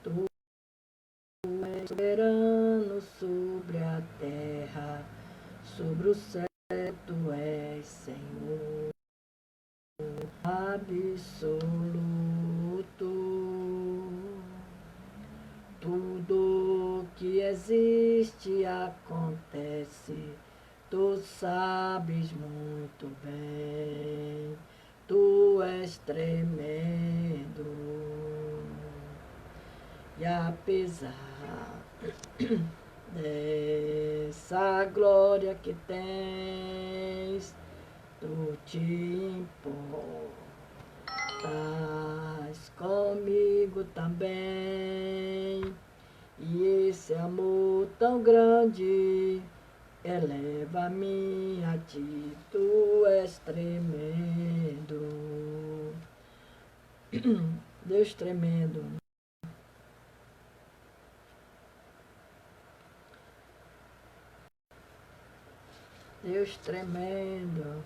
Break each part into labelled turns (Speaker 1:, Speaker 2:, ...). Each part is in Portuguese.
Speaker 1: Tu és soberano sobre a terra, sobre o céu tu és Senhor absoluto. Tudo que existe acontece, tu sabes muito bem, tu és tremendo. E apesar dessa glória que tens, tu te importas comigo também. E esse amor tão grande eleva-me a ti, tu és tremendo. Deus tremendo. Deus tremendo.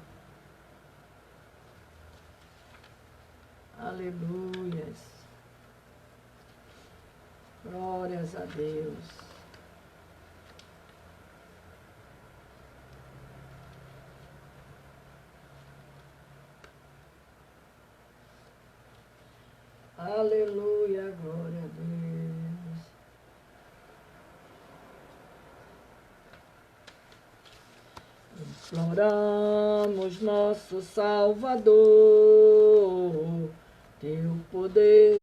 Speaker 1: Aleluias. Glórias a Deus. Aleluia, glória a Deus. Imploramos, nosso Salvador, teu poder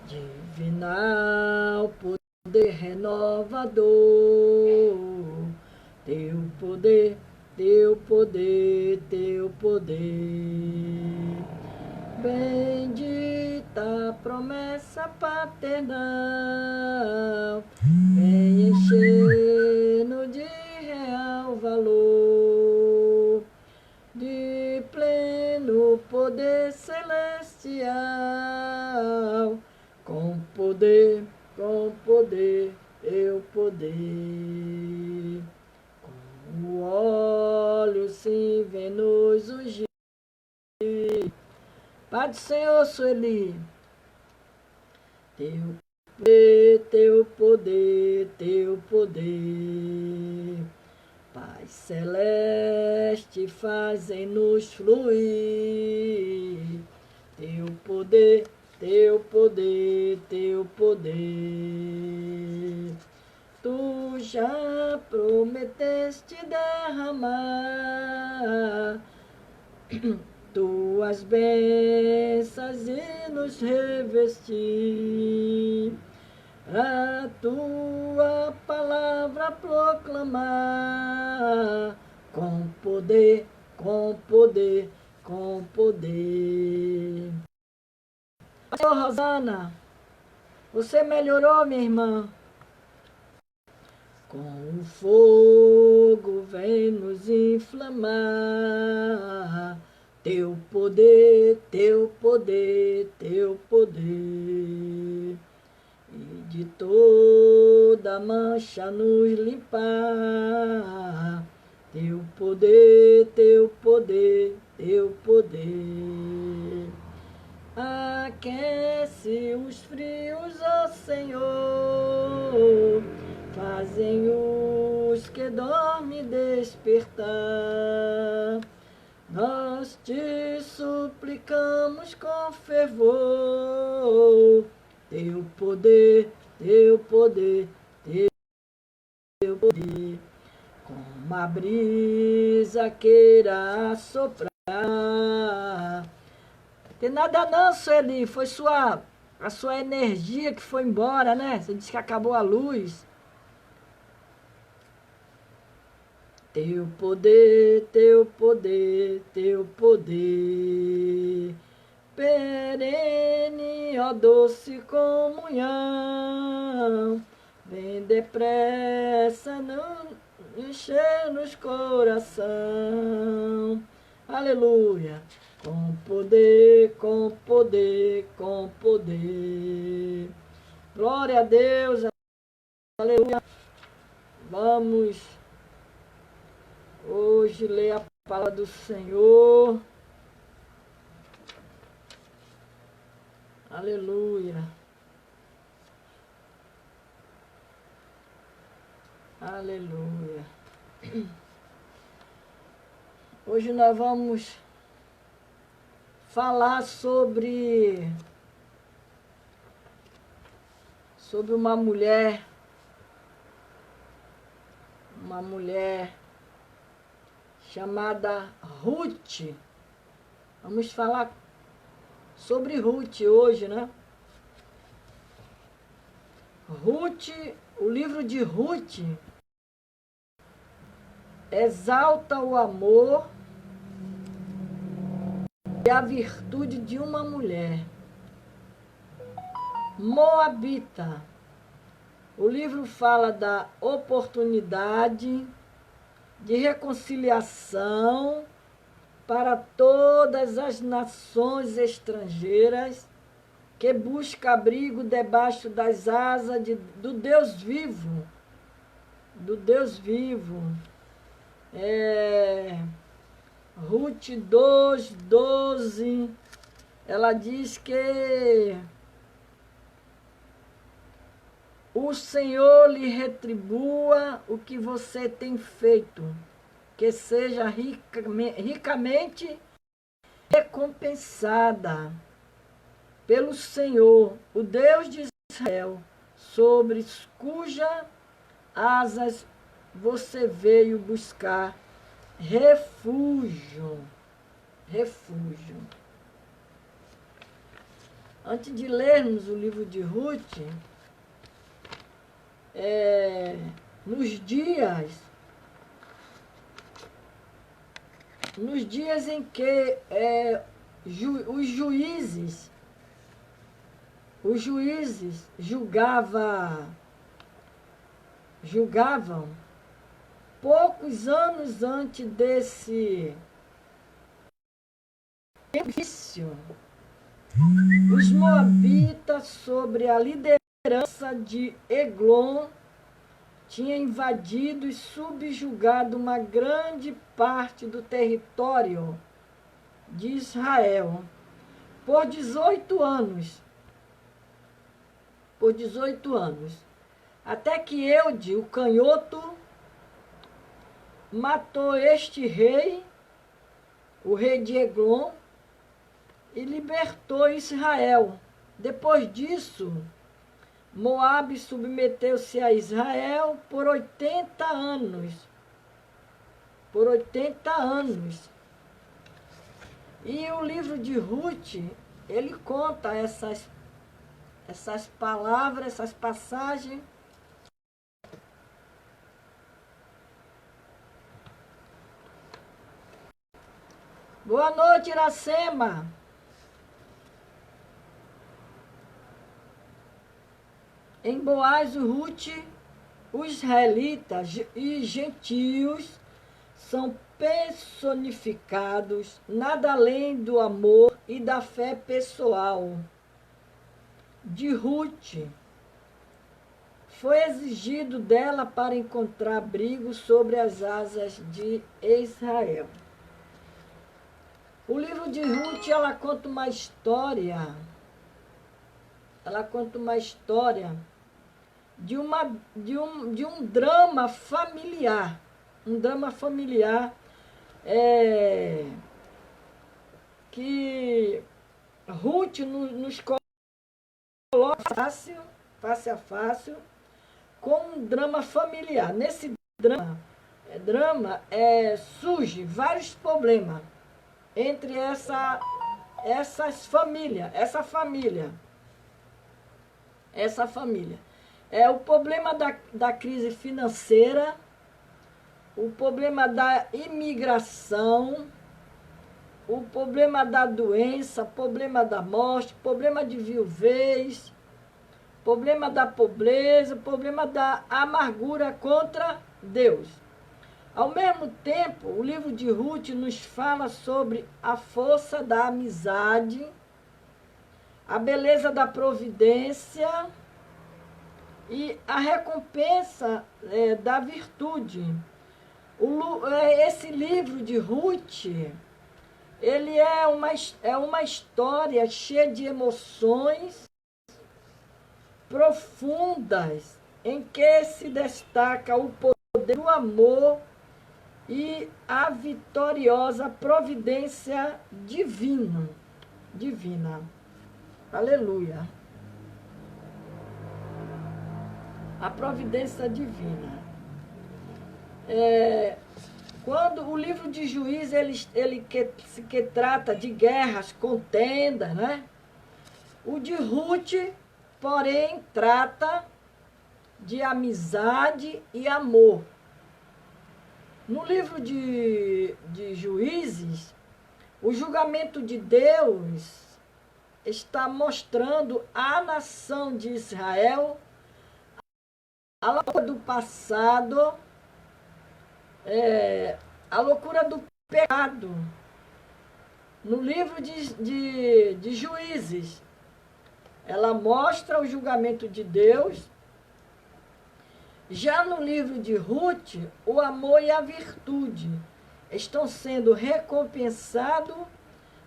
Speaker 1: divinal, poder renovador, teu poder, teu poder, teu poder. Bendita promessa paternal, vem enchendo de real valor, de pleno poder celestial, com poder, teu poder. Com o óleo sim vem nos ungir. Pai do Senhor, Sueli, teu poder, teu poder, teu poder. Pai celeste, fazem-nos fluir. Teu poder, teu poder, teu poder. Tu já prometeste derramar tuas bênçãos e nos revestir, a tua palavra proclamar, com poder, com poder, com poder. Senhor Rosana, você melhorou, minha irmã? Com o fogo vem nos inflamar, teu poder, teu poder, teu poder. E de toda mancha nos limpar, teu poder, teu poder, teu poder. Aquece os frios, ó Senhor, fazem os que dormem despertar. Nós te suplicamos com fervor, teu poder, teu poder, teu poder. Como a brisa queira soprar. Tem nada não, Sueli, foi a sua energia que foi embora, né? Você disse que acabou a luz. Teu poder, teu poder, teu poder, perene, ó doce comunhão, vem depressa, não encher nos coração. Aleluia. Com poder, com poder, com poder. Glória a Deus. Aleluia. Vamos hoje ler a palavra do Senhor. Aleluia. Aleluia. Hoje nós vamos falar sobre uma mulher chamada Ruth. Vamos falar sobre Ruth hoje, né? Ruth, o livro de Ruth exalta o amor e a virtude de uma mulher moabita. O livro fala da oportunidade de reconciliação para todas as nações estrangeiras que busca abrigo debaixo das asas do Deus vivo. Do Deus vivo. Ruth 2:12, ela diz que o Senhor lhe retribua o que você tem feito, que seja ricamente recompensada pelo Senhor, o Deus de Israel, sobre cuja asas você veio buscar refúgio. Refúgio. Antes de lermos o livro de Ruth, nos dias em que os juízes julgavam, poucos anos antes desse início, os moabitas, sobre a liderança de Eglon, tinha invadido e subjugado uma grande parte do território de Israel por 18 anos. Por 18 anos. Até que Eude, o canhoto, matou este rei, o rei de Eglon, e libertou Israel. Depois disso, Moabe submeteu-se a Israel por 80 anos. Por 80 anos. E o livro de Ruth, ele conta essas palavras, essas passagens. Boa noite, Iracema. Em Boaz, Ruth, os israelitas e gentios são personificados nada além do amor e da fé pessoal de Ruth. Foi exigido dela para encontrar abrigo sobre as asas de Israel. O livro de Ruth, ela conta uma história. Ela conta uma história de um drama familiar. Um drama familiar que Ruth nos coloca face a face, com um drama familiar. Nesse drama surge vários problemas entre essa família. O problema da crise financeira, o problema da imigração, o problema da doença, problema da morte, problema de viuvez, problema da pobreza, problema da amargura contra Deus. Ao mesmo tempo, o livro de Ruth nos fala sobre a força da amizade, a beleza da providência e a recompensa da virtude. Esse livro de Ruth, Ele é uma história cheia de emoções profundas, em que se destaca o poder do amor e a vitoriosa providência divina. Aleluia. A providência divina. Quando o livro de Juízes, que trata de guerras, contendas, né? O de Ruth, porém, trata de amizade e amor. No livro de Juízes, o julgamento de Deus está mostrando à nação de Israel a loucura do passado, a loucura do pecado. No livro de Juízes, ela mostra o julgamento de Deus. Já no livro de Ruth, o amor e a virtude estão sendo recompensados.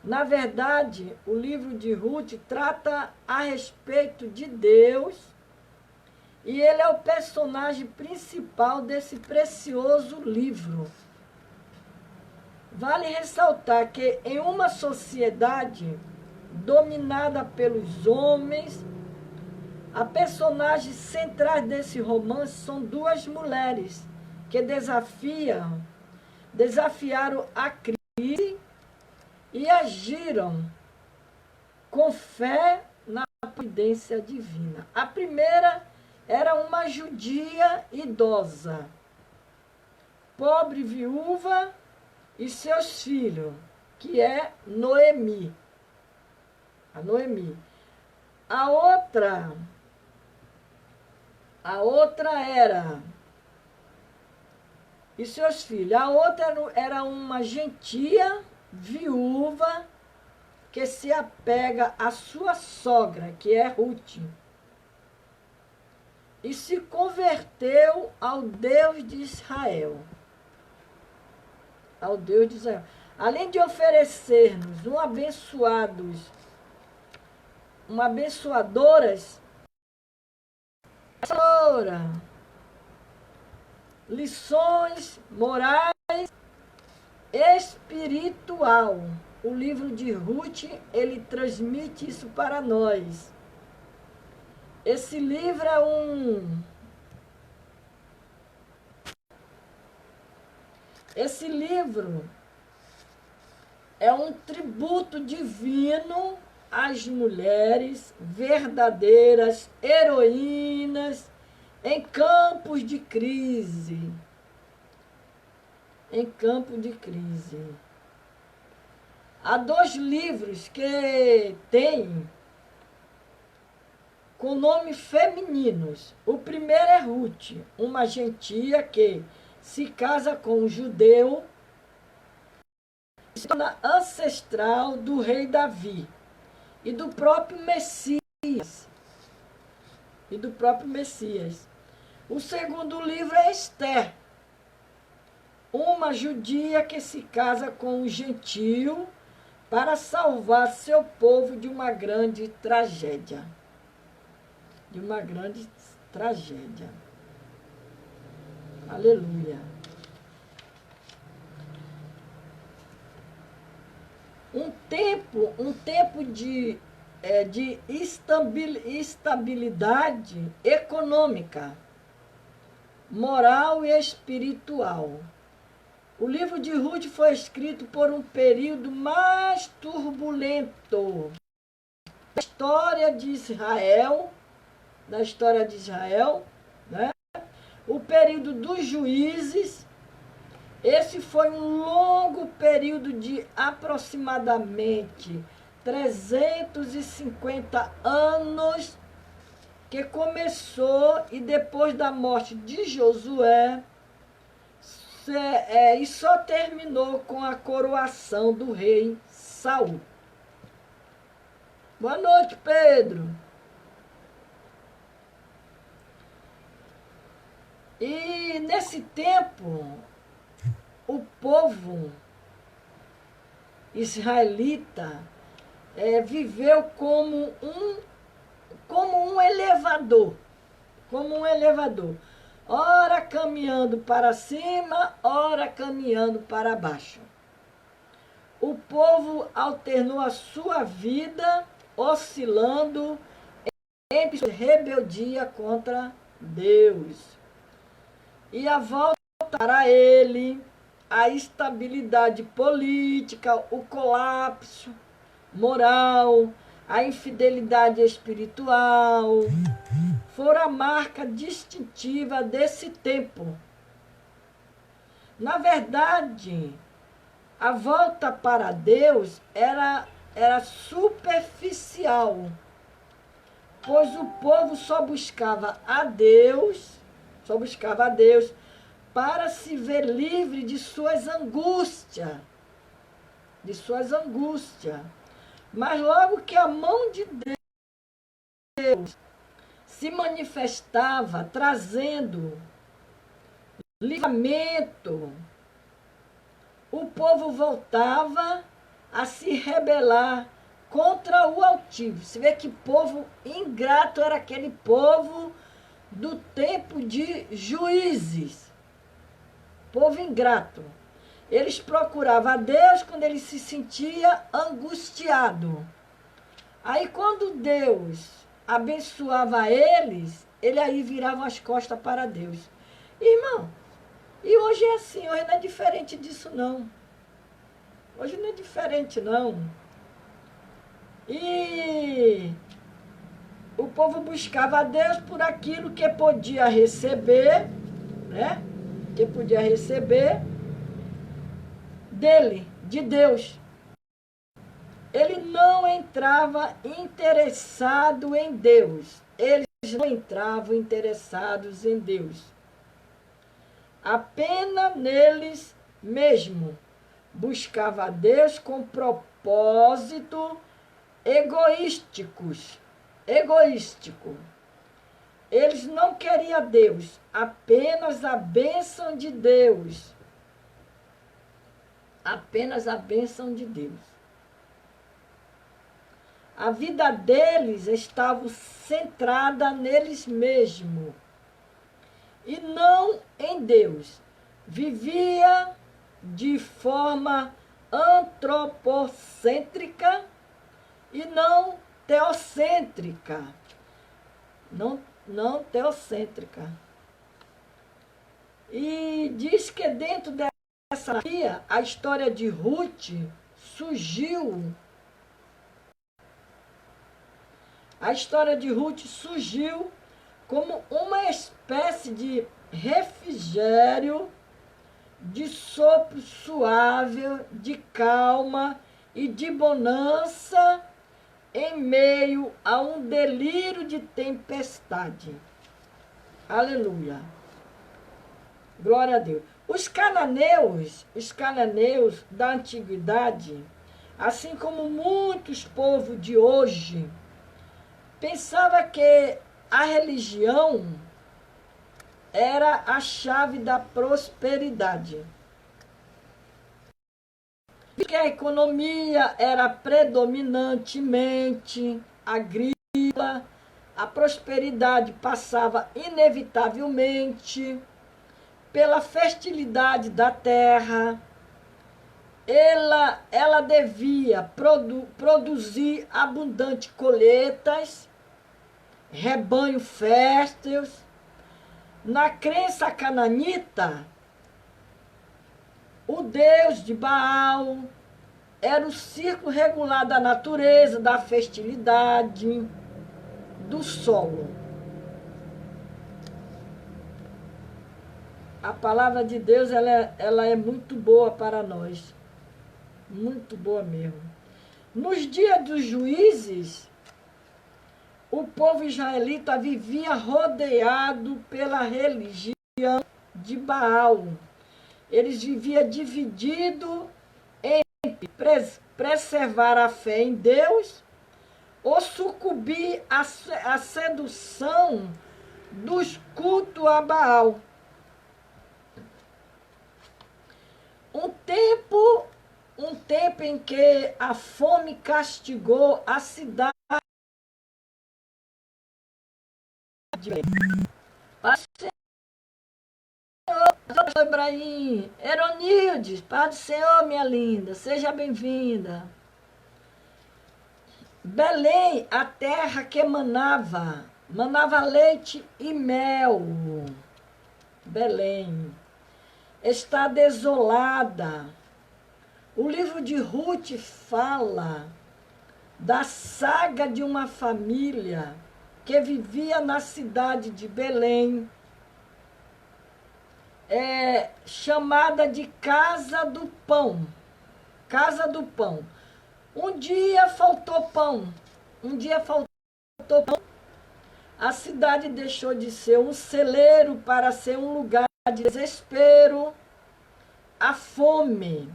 Speaker 1: Na verdade, o livro de Ruth trata a respeito de Deus e ele é o personagem principal desse precioso livro. Vale ressaltar que em uma sociedade dominada pelos homens, a personagem central desse romance são duas mulheres que desafiaram a crise e agiram com fé na providência divina. A primeira era uma judia idosa, pobre viúva e seus filhos, que é Noemi. A Noemi. A outra era e seus filhos. A outra era uma gentia viúva que se apega à sua sogra, que é Ruth, e se converteu ao Deus de Israel. Ao Deus de Israel. Além de oferecer-nos abençoadoras, lições morais espiritual. O livro de Ruth, ele transmite isso para nós. Esse livro é um tributo divino às mulheres verdadeiras heroínas em campos de crise. Em campo de crise. Há 2 livros que têm com nomes femininos. O primeiro é Ruth, uma gentia que se casa com um judeu, se torna ancestral do rei Davi e do próprio Messias. O segundo livro é Esther, uma judia que se casa com um gentio para salvar seu povo de uma grande tragédia. Aleluia. Um tempo de estabilidade econômica, moral e espiritual. O livro de Ruth foi escrito por um período mais turbulento da história de Israel, né? O período dos juízes. Esse foi um longo período de aproximadamente 350 anos, que começou e depois da morte de Josué, e só terminou com a coroação do rei Saul. Boa noite, Pedro. E nesse tempo, o povo israelita viveu como um elevador, ora caminhando para cima, ora caminhando para baixo. O povo alternou a sua vida, oscilando entre rebeldia contra Deus e a volta para ele, a estabilidade política, o colapso moral, a infidelidade espiritual, foram a marca distintiva desse tempo. Na verdade, a volta para Deus era superficial, pois o povo só buscava a Deus para se ver livre de suas angústias. Mas logo que a mão de Deus se manifestava, trazendo livramento, o povo voltava a se rebelar contra o altivo. Você vê que povo ingrato era aquele povo do tempo de Juízes. Povo ingrato. Eles procuravam a Deus quando ele se sentia angustiado. Aí quando Deus abençoava eles, ele aí virava as costas para Deus. Irmão, e hoje é assim, hoje não é diferente disso não. Hoje não é diferente não. E o povo buscava a Deus por aquilo que podia receber, né? Que podia receber dele, de Deus. Ele não entrava interessado em Deus. Eles não entravam interessados em Deus. Apenas neles mesmo. Buscava a Deus com propósito egoístico. Eles não queriam Deus, apenas a bênção de Deus. Apenas a bênção de Deus. A vida deles estava centrada neles mesmos e não em Deus. Vivia de forma antropocêntrica e não teocêntrica. Não teocêntrica. E diz que dentro dessa a história de Ruth surgiu. A história de Ruth surgiu como uma espécie de refrigério, de sopro suave, de calma e de bonança em meio a um delírio de tempestade. Aleluia. Glória a Deus. Os cananeus da antiguidade, assim como muitos povos de hoje, pensavam que a religião era a chave da prosperidade. Que a economia era predominantemente agrícola, a prosperidade passava inevitavelmente pela fertilidade da terra. Ela devia produzir abundantes colheitas, rebanho férteis. Na crença cananita, o deus de Baal era o ciclo regular da natureza, da fertilidade, do solo. A palavra de Deus ela é muito boa para nós. Muito boa mesmo. Nos dias dos juízes, o povo israelita vivia rodeado pela religião de Baal. Eles viviam divididos entre preservar a fé em Deus ou sucumbir à sedução dos cultos a Baal. Um tempo um tempo em que a fome castigou a cidade de Belém. Paz do Senhor, Ibrahim. Eronildes, paz do Senhor, minha linda. Seja bem-vinda. Belém, a terra que manava leite e mel. Belém está desolada. O livro de Ruth fala da saga de uma família que vivia na cidade de Belém, chamada de Casa do Pão. Casa do Pão. Um dia faltou pão. A cidade deixou de ser um celeiro para ser um lugar de desespero, a fome.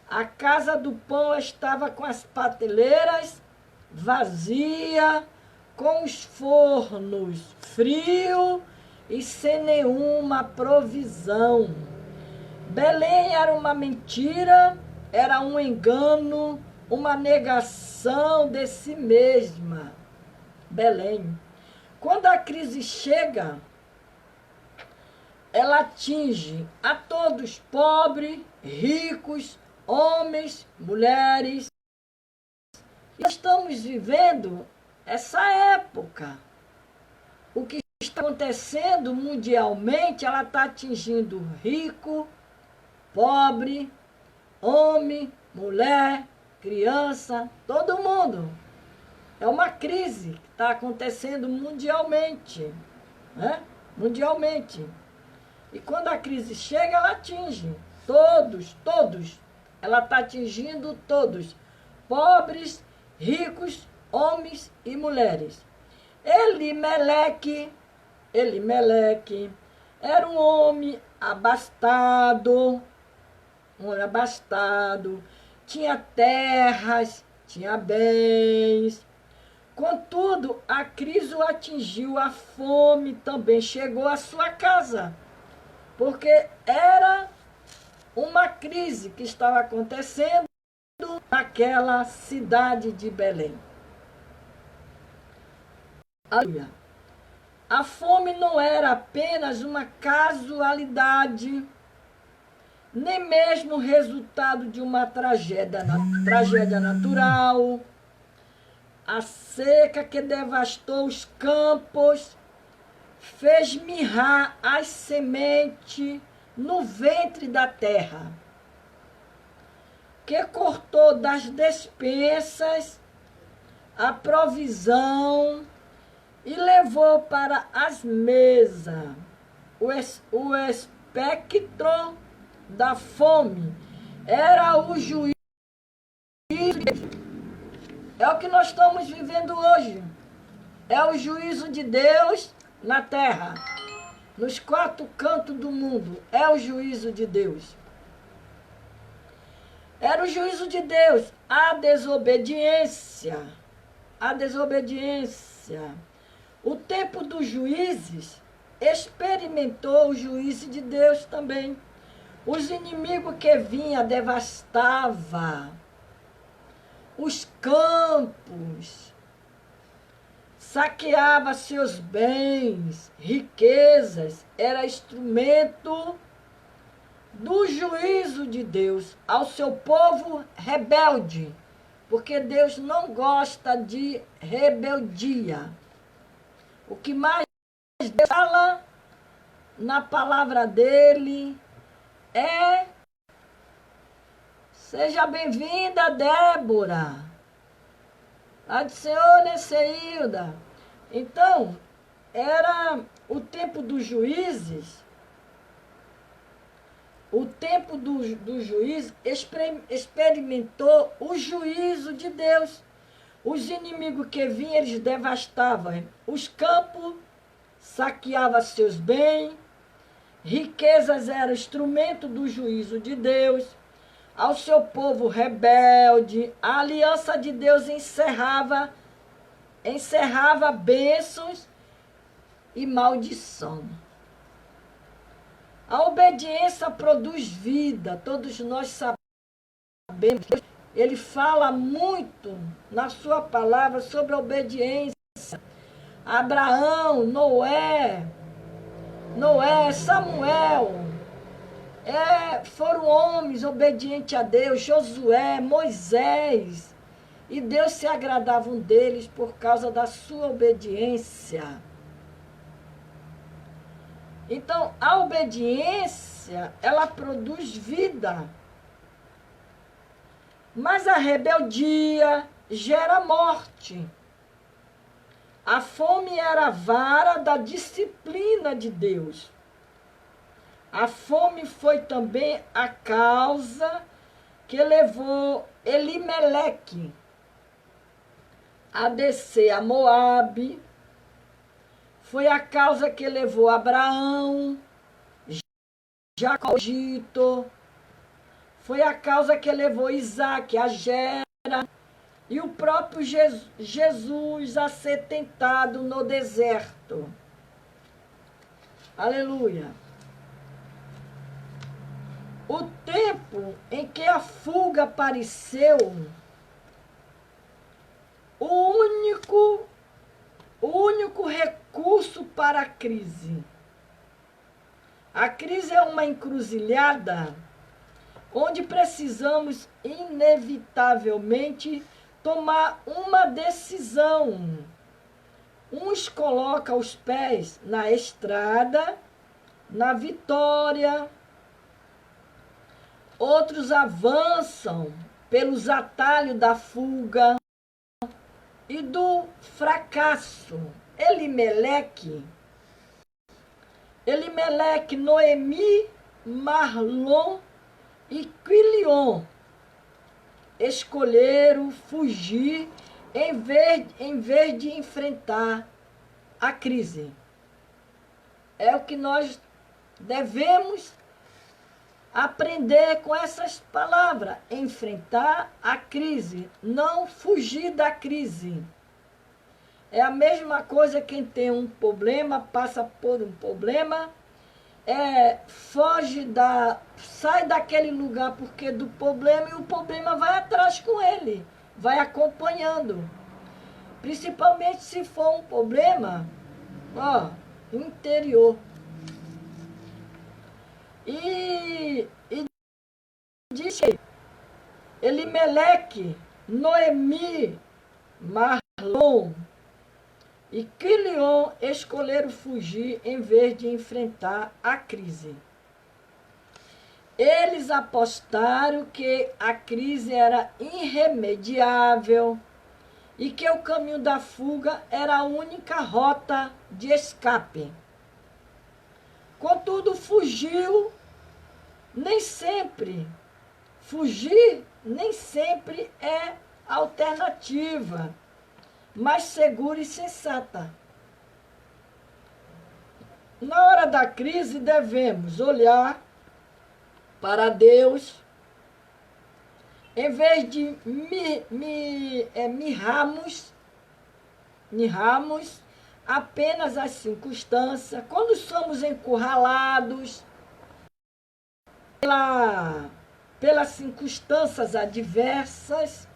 Speaker 1: A casa do pão estava com as prateleiras vazia, com os fornos frios e sem nenhuma provisão. Belém era uma mentira, era um engano, uma negação de si mesma. Belém. Quando a crise chega, ela atinge a todos, pobres, ricos, homens, mulheres. E estamos vivendo essa época. O que está acontecendo mundialmente, ela está atingindo rico, pobre, homem, mulher, criança, todo mundo. É uma crise que está acontecendo mundialmente, né? Mundialmente. E quando a crise chega, ela atinge todos. Ela está atingindo todos. Pobres, ricos, homens e mulheres. Elimeleque era um homem abastado, tinha terras, tinha bens. Contudo, a crise o atingiu, a fome também chegou à sua casa, porque era uma crise que estava acontecendo naquela cidade de Belém. Aleluia. A fome não era apenas uma casualidade, nem mesmo resultado de uma tragédia natural. A seca que devastou os campos fez mirrar as sementes no ventre da terra, que cortou das despensas a provisão e levou para as mesas o espectro da fome. Era o juízo. É o que nós estamos vivendo hoje. É o juízo de Deus na terra, nos quatro cantos do mundo. É o juízo de Deus. Era o juízo de Deus, a desobediência. A desobediência. O tempo dos juízes experimentou o juízo de Deus também. Os inimigos que vinham devastavam os campos, saqueava seus bens, riquezas, era instrumento do juízo de Deus ao seu povo rebelde, porque Deus não gosta de rebeldia. O que mais Deus fala na palavra dele é: seja bem-vinda, Débora. A do Senhor, Neceilda. Então, era o tempo dos juízes. O tempo do juízo experimentou o juízo de Deus. Os inimigos que vinham, eles devastavam os campos, saqueavam seus bens, riquezas eram instrumento do juízo de Deus. Ao seu povo rebelde, a aliança de Deus encerrava bênçãos e maldição. A obediência produz vida, todos nós sabemos. sabemos, ele fala muito na sua palavra sobre a obediência. Abraão, Noé, Samuel, foram homens obedientes a Deus, Josué, Moisés. E Deus se agradava deles por causa da sua obediência. Então, a obediência, ela produz vida. Mas a rebeldia gera morte. A fome era a vara da disciplina de Deus. A fome foi também a causa que levou Elimeleque a descer a Moabe. Foi a causa que levou Abraão, Jacó ao Egito. Foi a causa que levou Isaac a Gera e o próprio Jesus a ser tentado no deserto. Aleluia. O tempo em que a fuga apareceu, o único recurso para a crise. A crise é uma encruzilhada onde precisamos inevitavelmente tomar uma decisão. Uns colocam os pés na estrada, na vitória. Outros avançam pelos atalhos da fuga e do fracasso. Elimeleque, Noemi, Marlon e Quilion escolheram fugir em vez de enfrentar a crise. É o que nós devemos aprender com essas palavras. Enfrentar a crise, não fugir da crise. É a mesma coisa quem tem um problema, passa por um problema, sai daquele lugar porque do problema, e o problema vai atrás com ele, vai acompanhando. Principalmente se for um problema, interior. E diz que Elimeleque, Noemi, Marlon e Quilion escolheram fugir em vez de enfrentar a crise. Eles apostaram que a crise era irremediável e que o caminho da fuga era a única rota de escape. Contudo, fugir nem sempre é alternativa mais segura e sensata. Na hora da crise, devemos olhar para Deus, em vez de mirrarmos apenas as circunstâncias. Quando somos encurralados pelas circunstâncias adversas,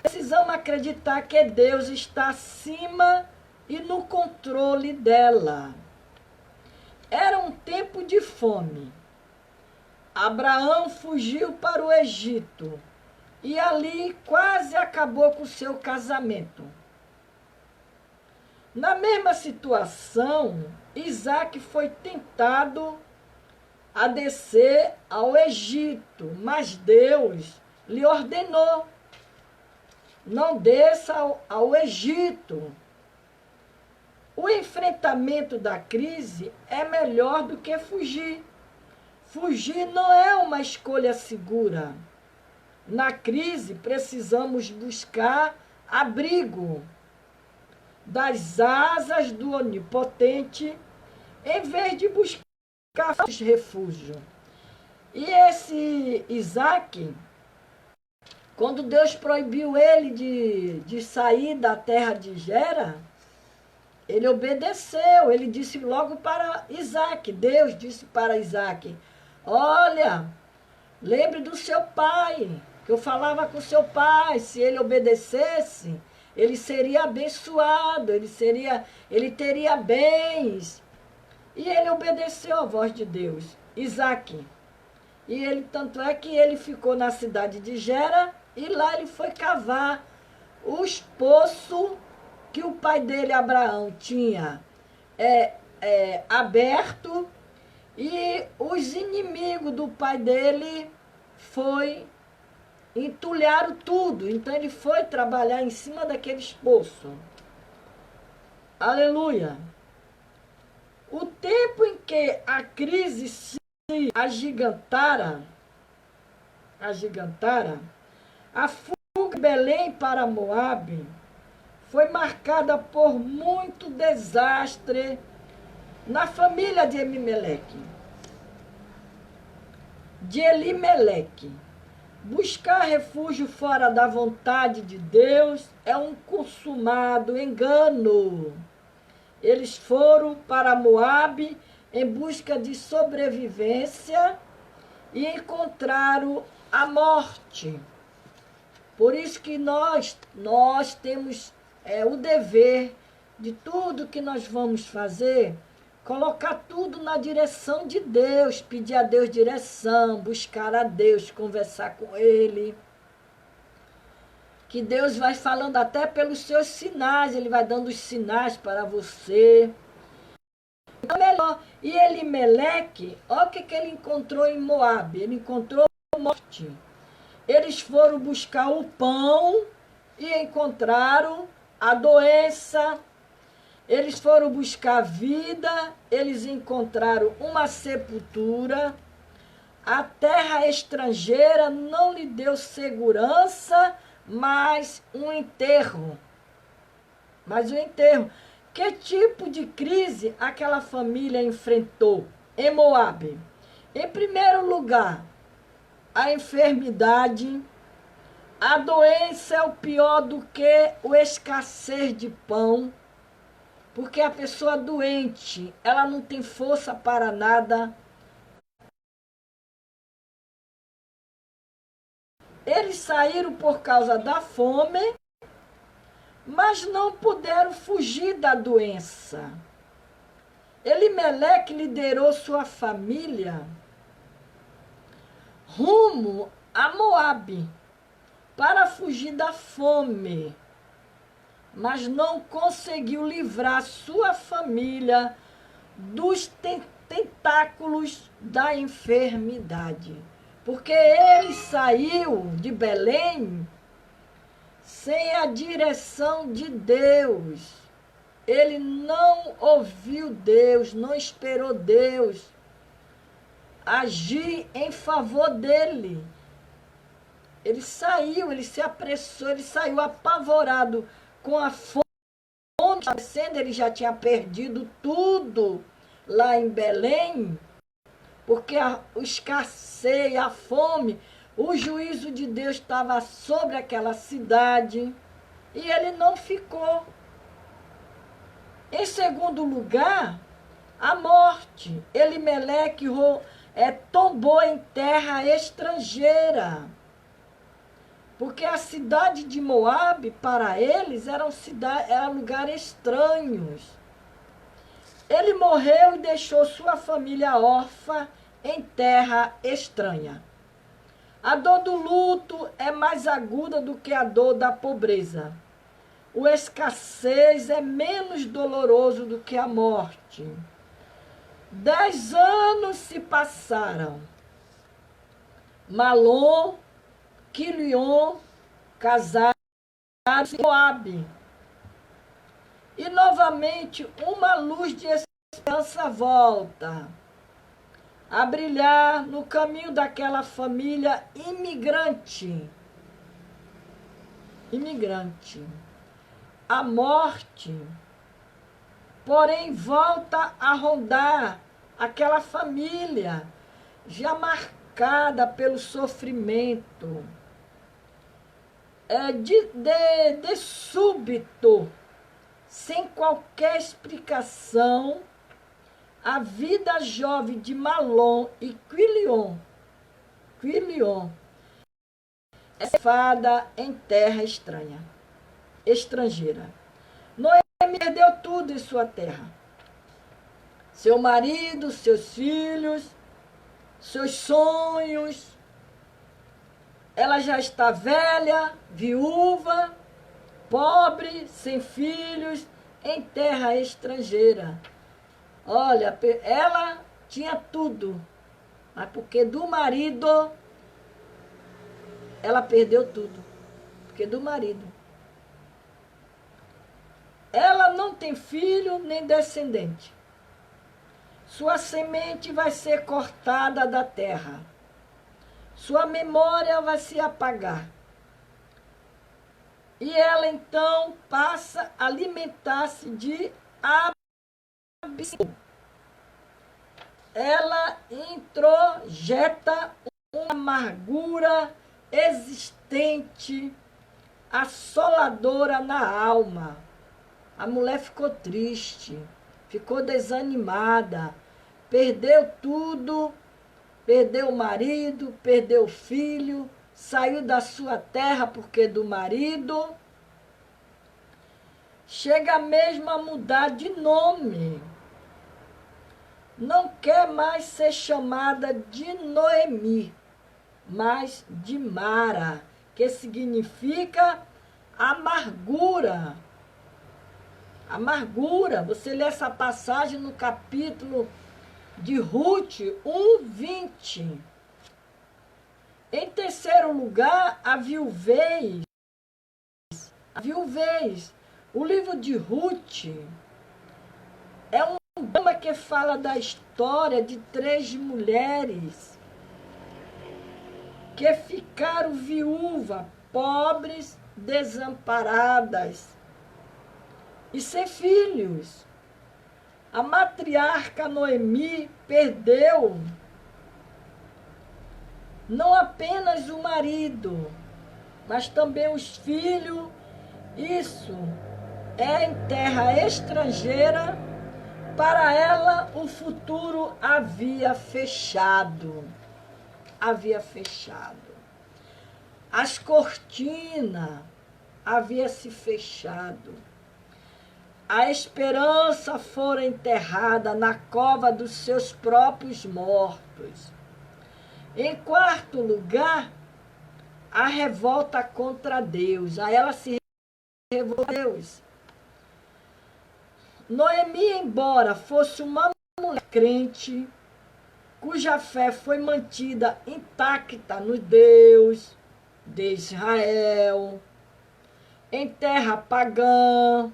Speaker 1: precisamos acreditar que Deus está acima e no controle dela. Era um tempo de fome. Abraão fugiu para o Egito e ali quase acabou com o seu casamento. Na mesma situação, Isaac foi tentado a descer ao Egito, mas Deus lhe ordenou: não desça ao Egito. O enfrentamento da crise é melhor do que fugir. Fugir não é uma escolha segura. Na crise, precisamos buscar abrigo das asas do Onipotente, em vez de buscar refúgio. E esse Isaac, quando Deus proibiu ele de sair da terra de Gera, ele obedeceu. Ele disse logo para Isaac, Deus disse para Isaac: olha, lembre do seu pai, Que eu falava com seu pai, se ele obedecesse, ele seria abençoado, ele teria bens. E ele obedeceu à voz de Deus, Isaque. E ele, tanto é que ele ficou na cidade de Gera, e lá ele foi cavar os poços que o pai dele, Abraão, tinha aberto, e os inimigos do pai dele entulharam tudo. Então ele foi trabalhar em cima daqueles poços. Aleluia! O tempo em que a crise se agigantara, a fuga de Belém para Moabe foi marcada por muito desastre na família de Elimeleque. Buscar refúgio fora da vontade de Deus é um consumado engano. Eles foram para Moabe em busca de sobrevivência e encontraram a morte. Por isso que nós temos o dever de tudo que nós vamos fazer, colocar tudo na direção de Deus, pedir a Deus direção, buscar a Deus, conversar com Ele. Que Deus vai falando até pelos seus sinais, Ele vai dando os sinais para você. Então, melhor. E Elimeleque, olha o que ele encontrou em Moabe. Ele encontrou morte. Eles foram buscar o pão e encontraram a doença. Eles foram buscar a vida, eles encontraram uma sepultura. A terra estrangeira não lhe deu segurança, mas um enterro. Que tipo de crise aquela família enfrentou em Moabe? Em primeiro lugar, a enfermidade. A doença é o pior do que o escassez de pão, porque a pessoa doente, ela não tem força para nada. Eles saíram por causa da fome, mas não puderam fugir da doença. Elimeleque liderou sua família rumo a Moabe para fugir da fome, mas não conseguiu livrar sua família dos tentáculos da enfermidade. Porque ele saiu de Belém sem a direção de Deus. Ele não ouviu Deus, não esperou Deus agir em favor dele. Ele saiu, ele se apressou, ele saiu apavorado com a fome acontecendo. Ele já tinha perdido tudo lá em Belém, porque o escasseio, a fome, o juízo de Deus estava sobre aquela cidade, e ele não ficou. Em segundo lugar, a morte. Elimeleque tombou em terra estrangeira, porque a cidade de Moabe, para eles, eram lugares estranhos. Ele morreu e deixou sua família órfã em terra estranha. A dor do luto é mais aguda do que a dor da pobreza. O escassez é menos doloroso do que a morte. 10 anos se passaram. Malom, Quilion casaram em Moabe. E novamente uma luz de esperança volta a brilhar no caminho daquela família imigrante. A morte, porém, volta a rondar aquela família, já marcada pelo sofrimento. De súbito, sem qualquer explicação, a vida jovem de Malom e Quilion, fada em terra estrangeira. Noemi perdeu tudo em sua terra. Seu marido, seus filhos, seus sonhos. Ela já está velha, viúva, pobre, sem filhos, em terra estrangeira. Olha, ela tinha tudo, mas porque do marido, ela perdeu tudo. Porque do marido. Ela não tem filho nem descendente. Sua semente vai ser cortada da terra. Sua memória vai se apagar. E ela então passa a alimentar-se de absurdo. Ela introjeta uma amargura existente, assoladora na alma. A mulher ficou triste, ficou desanimada, perdeu tudo, perdeu o marido, perdeu o filho, saiu da sua terra porque do marido. Chega mesmo a mudar de nome. Não quer mais ser chamada de Noemi, mas de Mara, que significa amargura. Amargura. Você lê essa passagem no capítulo de Ruth 1:20. Em terceiro lugar, a viuvez. A viuvez. O livro de Ruth é um drama que fala da história de 3 mulheres que ficaram viúvas, pobres, desamparadas e sem filhos. A matriarca Noemi perdeu não apenas o marido, mas também os filhos. Isso é em terra estrangeira. Para ela, o futuro havia fechado. Havia fechado. As cortinas haviam se fechado. A esperança fora enterrada na cova dos seus próprios mortos. Em quarto lugar, a revolta contra Deus. A ela se revoltou Deus. Noemi, embora fosse uma mulher crente, cuja fé foi mantida intacta no Deus de Israel, em terra pagã,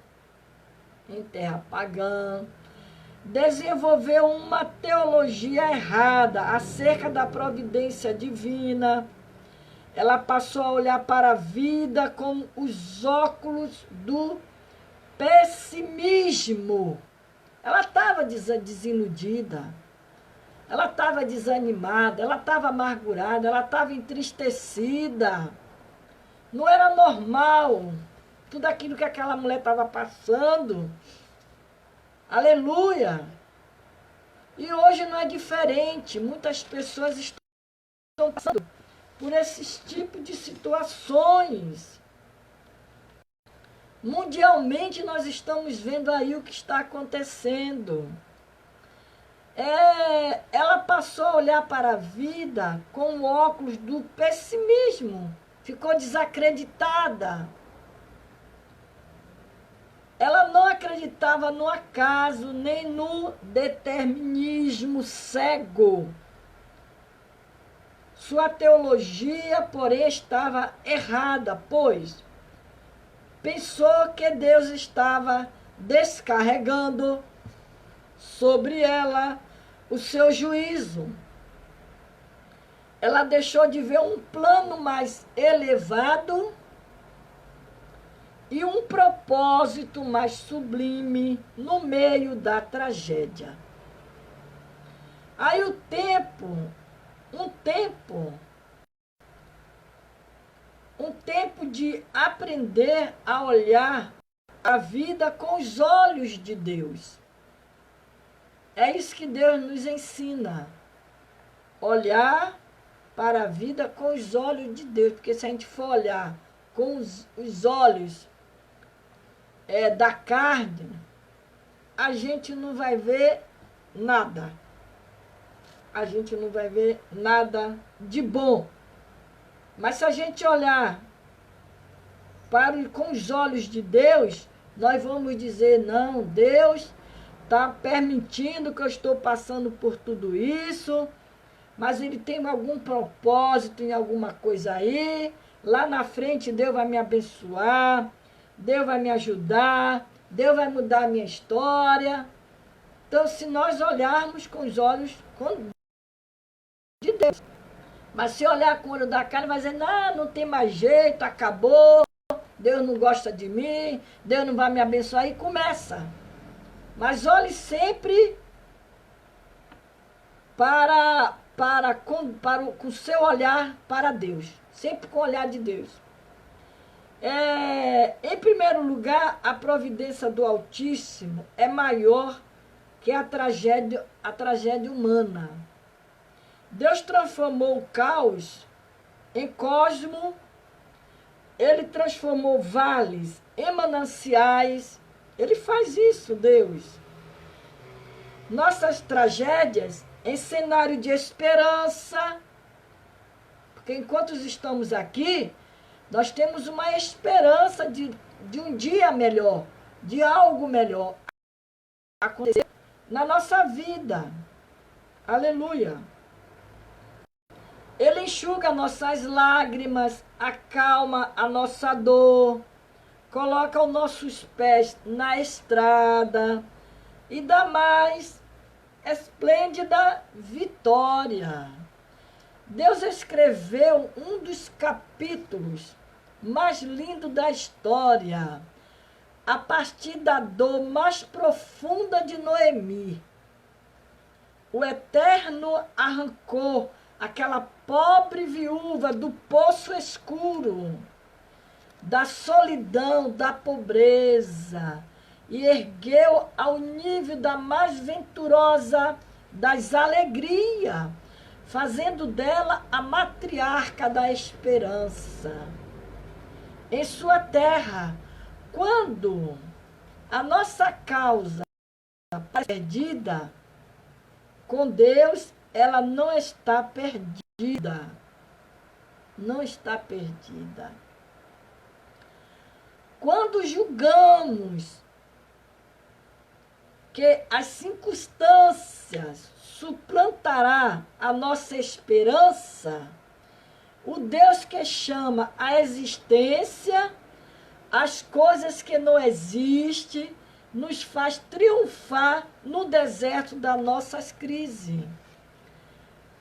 Speaker 1: desenvolveu uma teologia errada acerca da providência divina. Ela passou a olhar para a vida com os óculos do pessimismo. Ela estava desiludida, ela estava desanimada, ela estava amargurada, ela estava entristecida. Não era normal tudo aquilo que aquela mulher estava passando. Aleluia! E hoje não é diferente. Muitas pessoas estão passando por esses tipos de situações. Mundialmente nós estamos vendo aí o que está acontecendo. Ela passou a olhar para a vida com o óculos do pessimismo. Ficou desacreditada. Ela não acreditava no acaso, nem no determinismo cego. Sua teologia, porém, estava errada, pois pensou que Deus estava descarregando sobre ela o seu juízo. Ela deixou de ver um plano mais elevado e um propósito mais sublime no meio da tragédia. Aí um tempo de aprender a olhar a vida com os olhos de Deus. É isso que Deus nos ensina. Olhar para a vida com os olhos de Deus. Porque se a gente for olhar com os olhos da carne, a gente não vai ver nada. A gente não vai ver nada de bom. Mas se a gente olhar com os olhos de Deus, nós vamos dizer, não, Deus está permitindo que eu estou passando por tudo isso, mas Ele tem algum propósito em alguma coisa aí. Lá na frente Deus vai me abençoar, Deus vai me ajudar, Deus vai mudar a minha história. Então, se nós olharmos com os olhos de Deus, mas se olhar com o olho da carne, vai dizer, não tem mais jeito, acabou, Deus não gosta de mim, Deus não vai me abençoar, e começa. Mas olhe sempre com o seu olhar para Deus, sempre com o olhar de Deus. Em primeiro lugar, a providência do Altíssimo é maior que a tragédia humana. Deus transformou o caos em cosmo, Ele transformou vales em mananciais. Ele faz isso, Deus. Nossas tragédias em cenário de esperança, porque enquanto estamos aqui, nós temos uma esperança de um dia melhor, de algo melhor acontecer na nossa vida. Aleluia. Ele enxuga nossas lágrimas, acalma a nossa dor, coloca os nossos pés na estrada e dá mais esplêndida vitória. Deus escreveu um dos capítulos mais lindos da história, a partir da dor mais profunda de Noemi. O Eterno arrancou aquela pobre viúva do poço escuro, da solidão, da pobreza, e ergueu ao nível da mais venturosa das alegrias, fazendo dela a matriarca da esperança. Em sua terra, quando a nossa causa é perdida, com Deus ela não está perdida. Não está perdida. Quando julgamos que as circunstâncias suplantará a nossa esperança, o Deus que chama a existência as coisas que não existem, nos faz triunfar no deserto das nossas crises.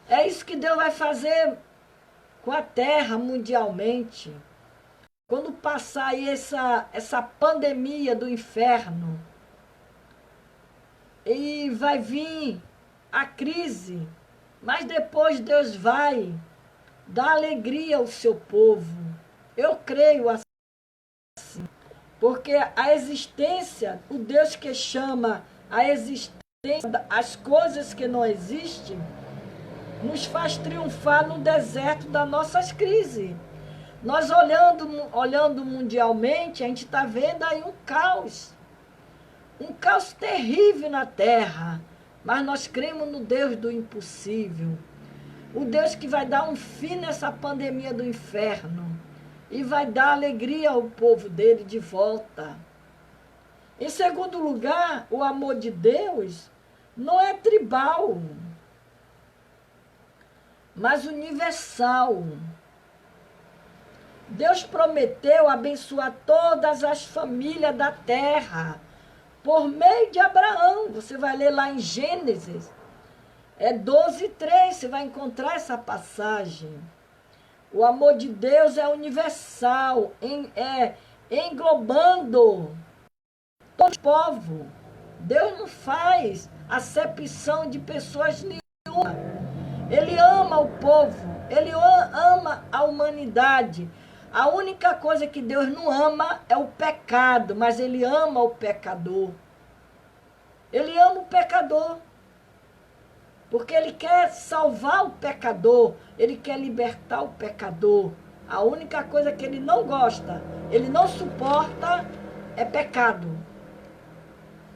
Speaker 1: É isso que Deus vai fazer com a terra mundialmente. Quando passar aí essa pandemia do inferno, e vai vir a crise, mas depois Deus vai dar alegria ao seu povo. Eu creio assim, porque a existência, o Deus que chama a existência, as coisas que não existem, nos faz triunfar no deserto das nossas crises. Nós olhando mundialmente, a gente está vendo aí um caos terrível na terra, mas nós cremos no Deus do impossível, o Deus que vai dar um fim nessa pandemia do inferno e vai dar alegria ao povo dele de volta. Em segundo lugar, o amor de Deus não é tribal, mas universal. Deus prometeu abençoar todas as famílias da terra por meio de Abraão. Você vai ler lá em Gênesis, 12:3, você vai encontrar essa passagem. O amor de Deus é universal, englobando todo o povo. Deus não faz acepção de pessoas nenhuma. Ele ama o povo, ele ama a humanidade. A única coisa que Deus não ama é o pecado, mas ele ama o pecador. Ele ama o pecador. Porque ele quer salvar o pecador, ele quer libertar o pecador. A única coisa que ele não gosta, ele não suporta, é pecado.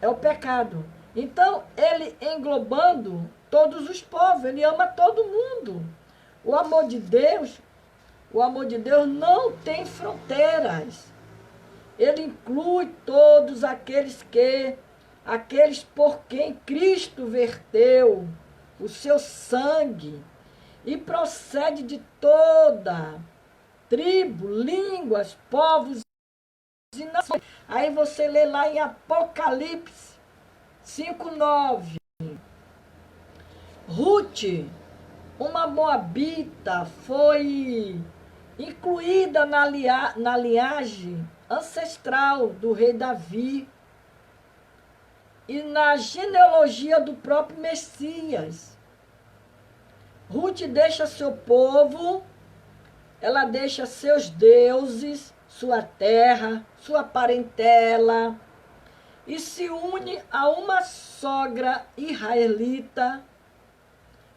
Speaker 1: É o pecado. Então, ele englobando todos os povos, ele ama todo mundo. O amor de Deus não tem fronteiras. Ele inclui todos aqueles por quem Cristo verteu o seu sangue e procede de toda tribo, línguas, povos e nações. Aí você lê lá em Apocalipse 5:9. Ruth, uma moabita, foi incluída na linhagem ancestral do rei Davi e na genealogia do próprio Messias. Ruth deixa seu povo, ela deixa seus deuses, sua terra, sua parentela, e se une a uma sogra israelita,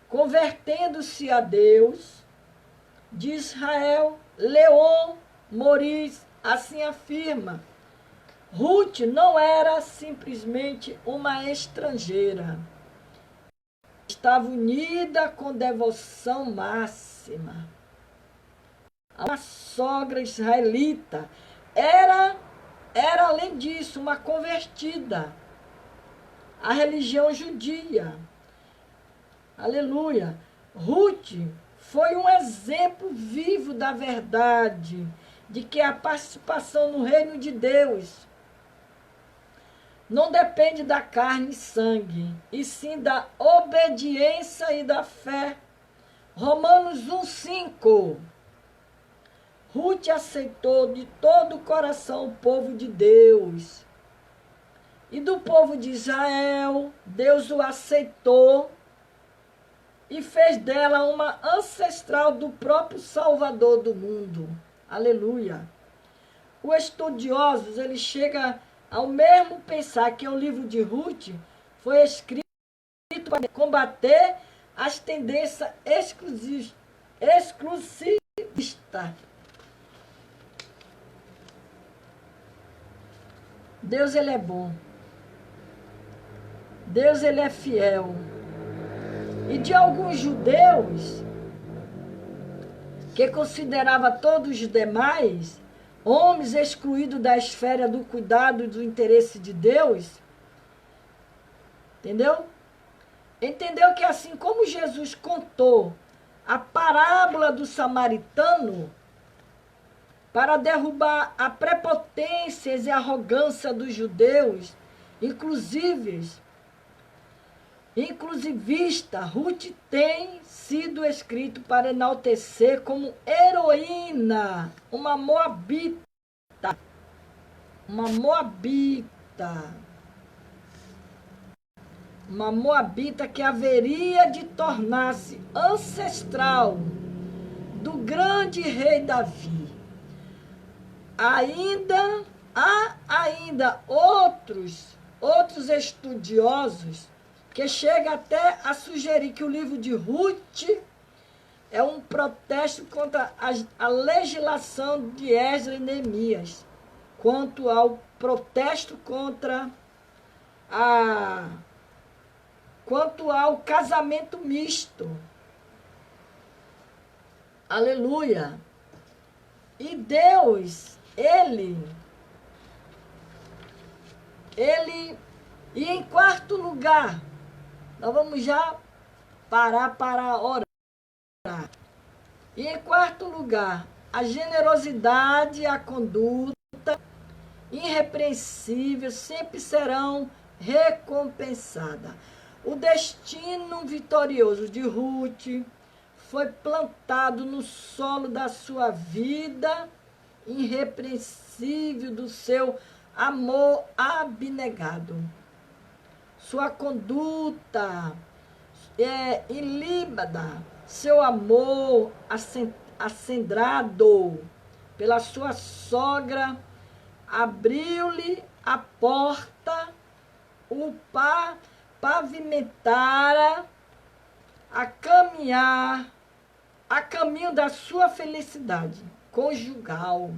Speaker 1: convertendo-se a Deus, de Israel. Leon Moris assim afirma: Ruth não era simplesmente uma estrangeira. Estava unida com devoção máxima a uma sogra israelita. Era além disso, uma convertida à religião judia. Aleluia. Ruth foi um exemplo vivo da verdade, de que a participação no reino de Deus não depende da carne e sangue, e sim da obediência e da fé. Romanos 1:5. Ruth aceitou de todo o coração o povo de Deus. E do povo de Israel, Deus o aceitou e fez dela uma ancestral do próprio Salvador do mundo. Aleluia. Os estudiosos, ele chega ao mesmo pensar que o livro de Ruth foi escrito para combater as tendências exclusivistas. Deus, ele é bom. Deus, ele é fiel. E de alguns judeus, que considerava todos os demais homens excluídos da esfera do cuidado e do interesse de Deus, entendeu? Entendeu que assim como Jesus contou a parábola do samaritano para derrubar a prepotência e a arrogância dos judeus, inclusivista, Ruth tem sido escrito para enaltecer como heroína, uma moabita, uma moabita que haveria de tornar-se ancestral do grande rei Davi. Há ainda outros estudiosos que chega até a sugerir que o livro de Ruth é um protesto contra a legislação de Esdras e Neemias, quanto ao protesto quanto ao casamento misto. Aleluia! E Deus, Ele, e em quarto lugar, nós vamos já parar para orar. E em quarto lugar, a generosidade e a conduta irrepreensível sempre serão recompensadas. O destino vitorioso de Ruth foi plantado no solo da sua vida irrepreensível, do seu amor abnegado. Sua conduta ilíbada, seu amor acendrado pela sua sogra, abriu-lhe a porta, pavimentara a caminhar a caminho da sua felicidade conjugal.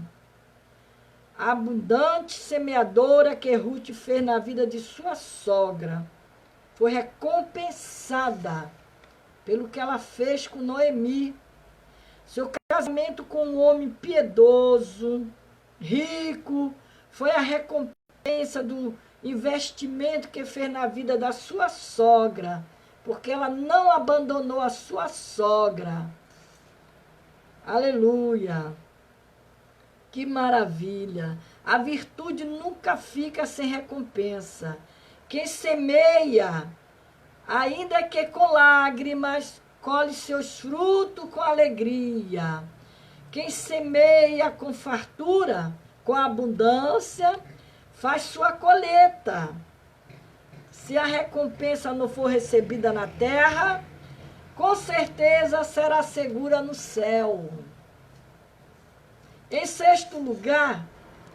Speaker 1: A abundante semeadora que Ruth fez na vida de sua sogra foi recompensada pelo que ela fez com Noemi. Seu casamento com um homem piedoso, rico, foi a recompensa do investimento que fez na vida da sua sogra, porque ela não abandonou a sua sogra. Aleluia! Que maravilha! A virtude nunca fica sem recompensa. Quem semeia, ainda que com lágrimas, colhe seus frutos com alegria. Quem semeia com fartura, com abundância, faz sua colheita. Se a recompensa não for recebida na terra, com certeza será segura no céu. Em sexto lugar,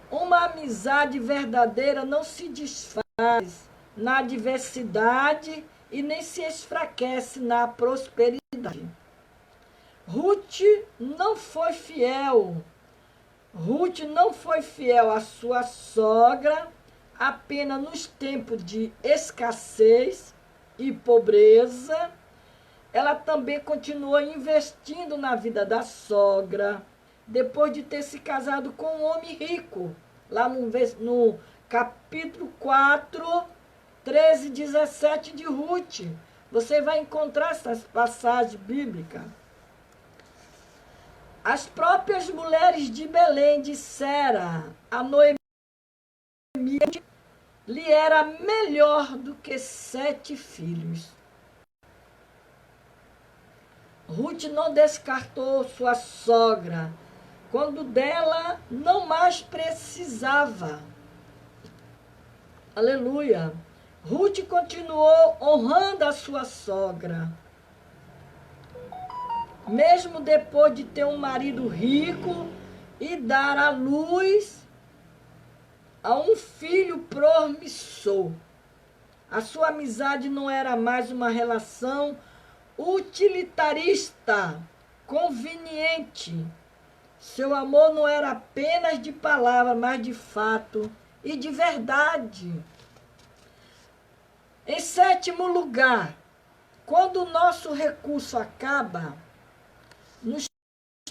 Speaker 1: uma amizade verdadeira não se desfaz na adversidade e nem se enfraquece na prosperidade. Ruth não foi fiel. Ruth não foi fiel à sua sogra apenas nos tempos de escassez e pobreza. Ela também continuou investindo na vida da sogra, depois de ter se casado com um homem rico. Lá no capítulo 4, 13 e 17 de Ruth. Você vai encontrar essas passagens bíblicas. As próprias mulheres de Belém disseram a Noemi que lhe era melhor do que 7 filhos. Ruth não descartou sua sogra quando dela não mais precisava. Aleluia! Ruth continuou honrando a sua sogra. Mesmo depois de ter um marido rico e dar à luz a um filho promissor. A sua amizade não era mais uma relação utilitarista, conveniente. Seu amor não era apenas de palavra, mas de fato e de verdade. Em sétimo lugar, quando o nosso recurso acaba, nos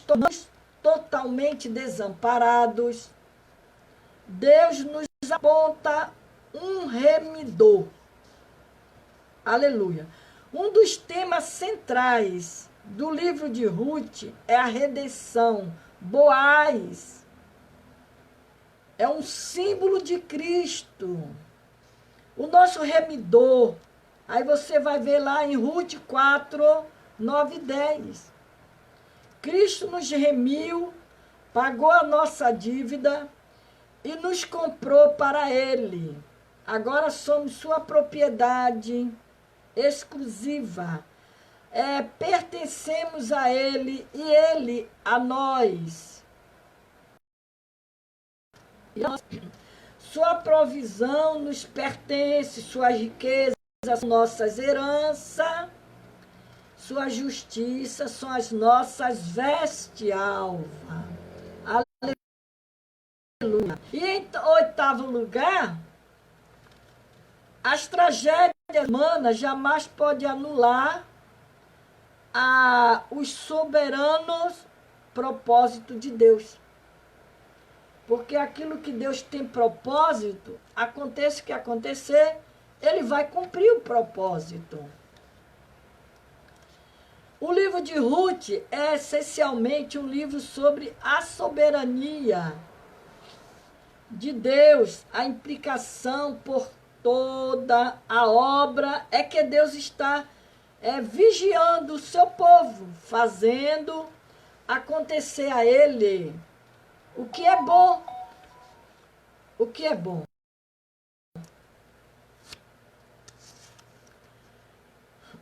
Speaker 1: tornamos totalmente desamparados. Deus nos aponta um remidor. Aleluia. Um dos temas centrais do livro de Ruth é a redenção. Boaz é um símbolo de Cristo. O nosso remidor. Aí você vai ver lá em Ruth 4, 9 e 10. Cristo nos remiu, pagou a nossa dívida e nos comprou para Ele. Agora somos sua propriedade exclusiva. Pertencemos a Ele e Ele a nós. Sua provisão nos pertence, suas riquezas, nossas heranças, sua justiça são as nossas vestes alva. Aleluia. E em oitavo lugar, as tragédias humanas jamais podem anular os soberanos propósitos de Deus. Porque aquilo que Deus tem propósito, aconteça o que acontecer, Ele vai cumprir o propósito. O livro de Ruth é essencialmente um livro sobre a soberania de Deus, a implicação por toda a obra é que Deus está vigiando o seu povo, fazendo acontecer a Ele o que é bom. O que é bom.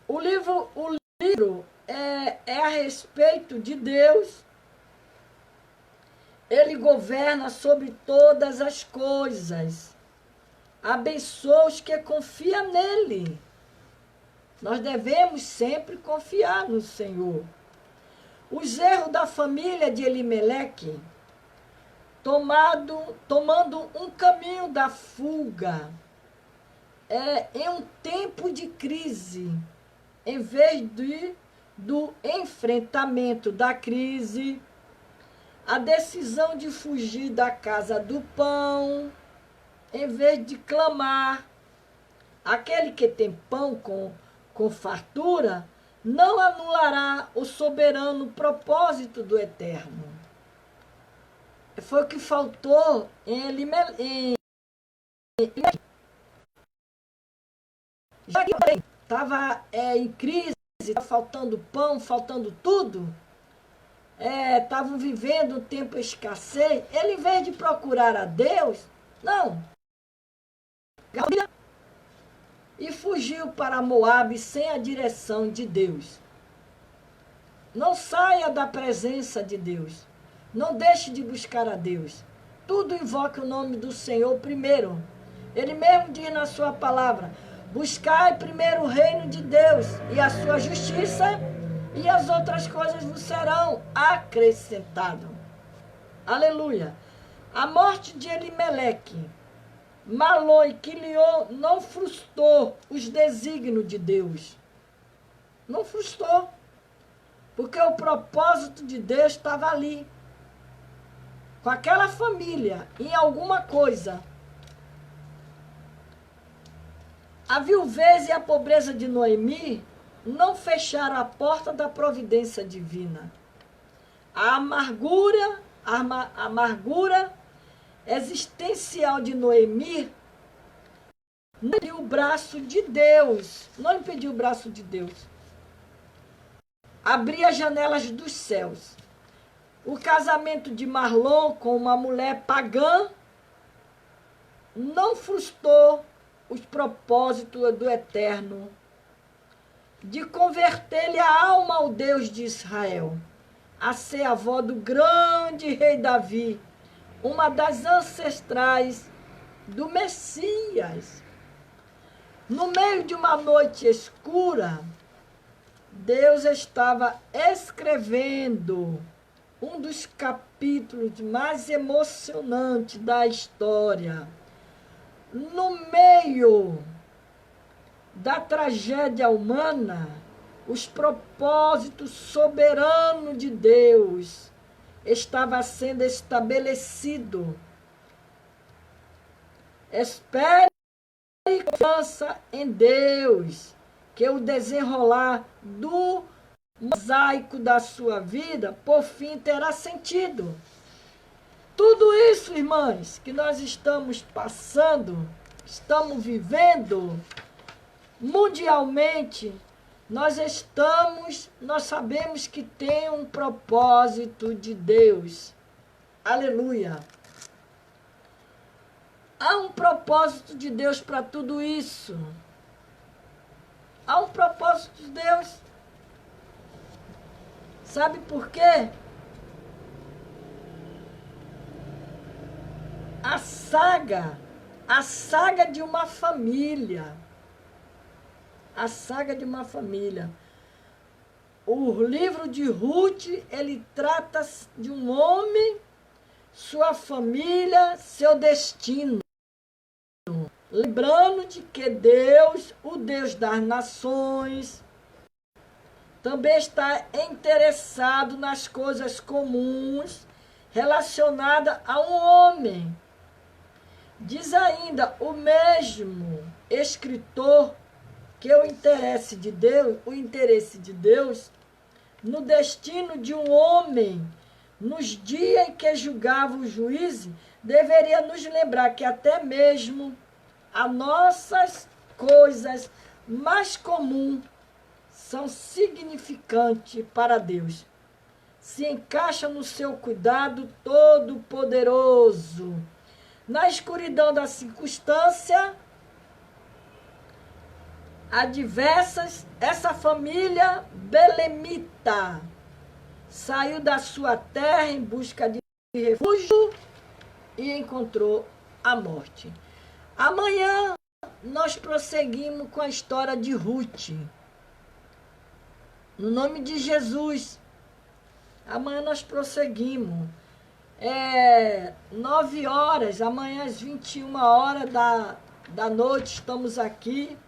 Speaker 1: O livro é a respeito de Deus. Ele governa sobre todas as coisas. Abençoa os que confiam nele. Nós devemos sempre confiar no Senhor. Os erros da família de Elimeleque, tomando um caminho da fuga, em um tempo de crise, em vez do enfrentamento da crise, a decisão de fugir da casa do pão, em vez de clamar, aquele que tem pão com fartura, não anulará o soberano propósito do Eterno. Foi o que faltou em Elimeleque. Já que estava em crise, estava faltando pão, faltando tudo, estavam vivendo um tempo de escassez, ele, em vez de procurar a Deus, não, e fugiu para Moabe sem a direção de Deus. Não saia da presença de Deus. Não deixe de buscar a Deus. Tudo invoque o nome do Senhor primeiro. Ele mesmo diz na sua palavra: buscai primeiro o reino de Deus e a sua justiça, e as outras coisas vos serão acrescentadas. Aleluia. A morte de Elimeleque, Malom e Quilion não frustrou os desígnios de Deus. Não frustrou. Porque o propósito de Deus estava ali. Com aquela família, em alguma coisa. A viuvez e a pobreza de Noemi não fecharam a porta da providência divina. A amargura existencial de Noemi não impediu o braço de Deus. Não impediu o braço de Deus. Abria as janelas dos céus. O casamento de Malom com uma mulher pagã não frustrou os propósitos do Eterno de converter-lhe a alma ao Deus de Israel, a ser avó do grande rei Davi, uma das ancestrais do Messias. No meio de uma noite escura, Deus estava escrevendo um dos capítulos mais emocionantes da história. No meio da tragédia humana, os propósitos soberanos de Deus estavam sendo estabelecidos. Espere e confiança em Deus, que o desenrolar do mosaico da sua vida, por fim, terá sentido. Tudo isso, irmãs, que nós estamos passando, estamos vivendo, mundialmente, nós sabemos que tem um propósito de Deus. Aleluia. Há um propósito de Deus para tudo isso. Há um propósito de Deus. Sabe por quê? A saga de uma família. A saga de uma família. O livro de Ruth, ele trata de um homem, sua família, seu destino. Lembrando de que Deus, o Deus das nações, também está interessado nas coisas comuns relacionadas a um homem. Diz ainda o mesmo escritor que o interesse de Deus no destino de um homem, nos dias em que julgava o juízo, deveria nos lembrar que até mesmo as nossas coisas mais comuns são significantes para Deus. Se encaixa no seu cuidado todo-poderoso. Na escuridão da circunstância adversas, essa família belemita saiu da sua terra em busca de refúgio e encontrou a morte. Amanhã nós prosseguimos com a história de Ruth. No nome de Jesus. Amanhã nós prosseguimos. 9 horas, amanhã às 21 horas da noite, estamos aqui.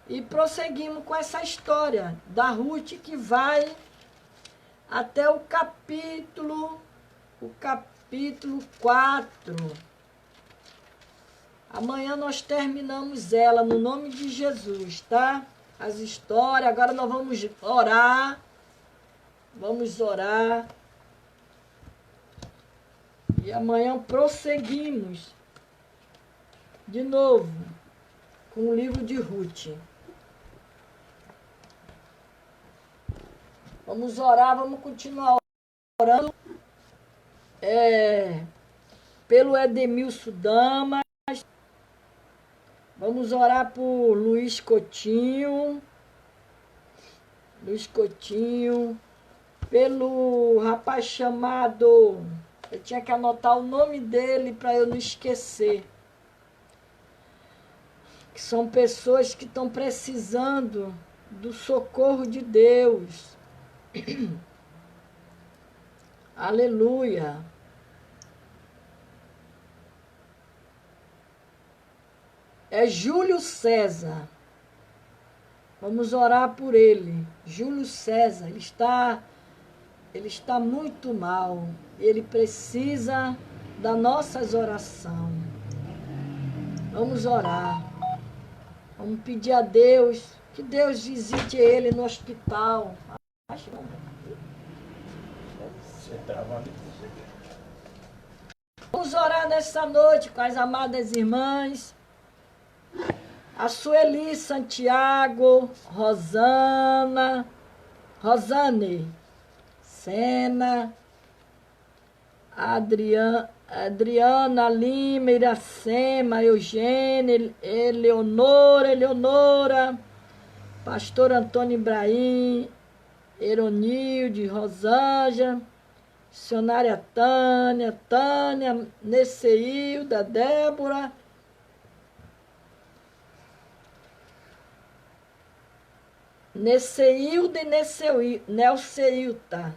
Speaker 1: E prosseguimos com essa história da Ruth que vai até o capítulo 4. Amanhã nós terminamos ela, no nome de Jesus, tá? As histórias, agora nós vamos orar. Vamos orar. E amanhã prosseguimos de novo com o livro de Ruth. Vamos orar, vamos continuar orando pelo Edemilson Damas. Vamos orar por Luiz Coutinho. Pelo rapaz chamado... Eu tinha que anotar o nome dele para eu não esquecer. Que são pessoas que estão precisando do socorro de Deus. Aleluia. É Júlio César. Vamos orar por ele. Júlio César, ele está muito mal. Ele precisa das nossas orações. Vamos orar. Vamos pedir a Deus que Deus visite ele no hospital. Vamos orar nessa noite com as amadas irmãs. A Sueli Santiago, Rosane, Sena, Adriana Lima, Iracema, Eugênia, Eleonora, Pastor Antônio Ibrahim, Eronilde, Rosângela, missionária Tânia, Neceilda, Débora, Neceilda e Nelceilta,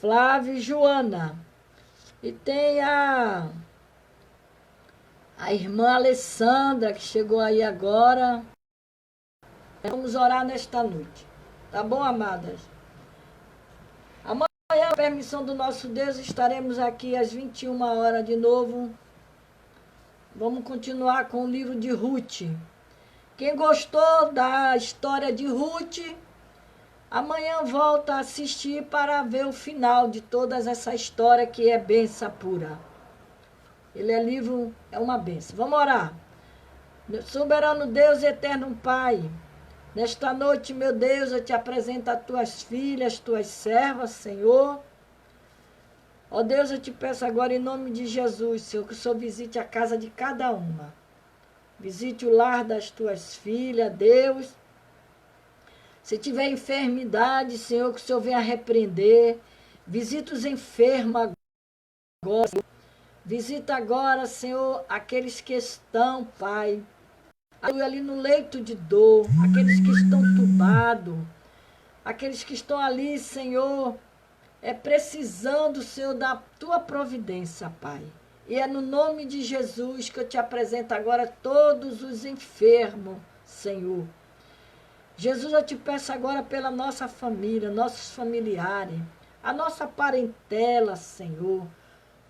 Speaker 1: Flávio e Joana. E tem a irmã Alessandra, que chegou aí agora. Vamos orar nesta noite. Tá bom, amadas? Amanhã, com a permissão do nosso Deus, estaremos aqui às 21 horas de novo. Vamos continuar com o livro de Ruth. Quem gostou da história de Ruth, amanhã volta a assistir para ver o final de toda essa história que é benção pura. Ele é uma benção. Vamos orar. Soberano Deus, eterno Pai, nesta noite, meu Deus, eu te apresento as tuas filhas, tuas servas, Senhor. Ó Deus, eu te peço agora em nome de Jesus, Senhor, que o Senhor visite a casa de cada uma. Visite o lar das tuas filhas, Deus. Se tiver enfermidade, Senhor, que o Senhor venha repreender. Visita os enfermos agora. Visita agora, Senhor, aqueles que estão, Pai, ali no leito de dor, aqueles que estão tubados, aqueles que estão ali, Senhor, precisando, Senhor, da tua providência, Pai. E é no nome de Jesus que eu te apresento agora todos os enfermos, Senhor. Jesus, eu te peço agora pela nossa família, nossos familiares, a nossa parentela, Senhor.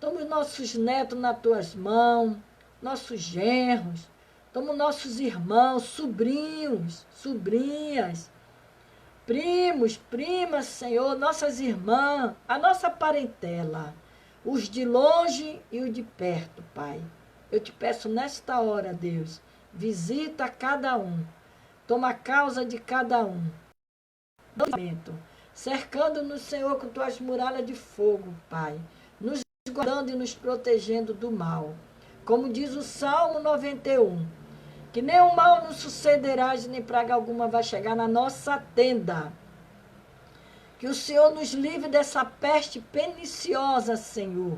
Speaker 1: Toma os nossos netos nas tuas mãos, nossos genros, toma os nossos irmãos, sobrinhos, sobrinhas, primos, primas, Senhor, nossas irmãs, a nossa parentela. Os de longe e os de perto, Pai. Eu te peço nesta hora, Deus, visita cada um. Toma a causa de cada um. Cercando-nos, Senhor, com tuas muralhas de fogo, Pai. Nos guardando e nos protegendo do mal. Como diz o Salmo 91, que nenhum mal nos sucederá, nem praga alguma vai chegar na nossa tenda. Que o Senhor nos livre dessa peste perniciosa, Senhor.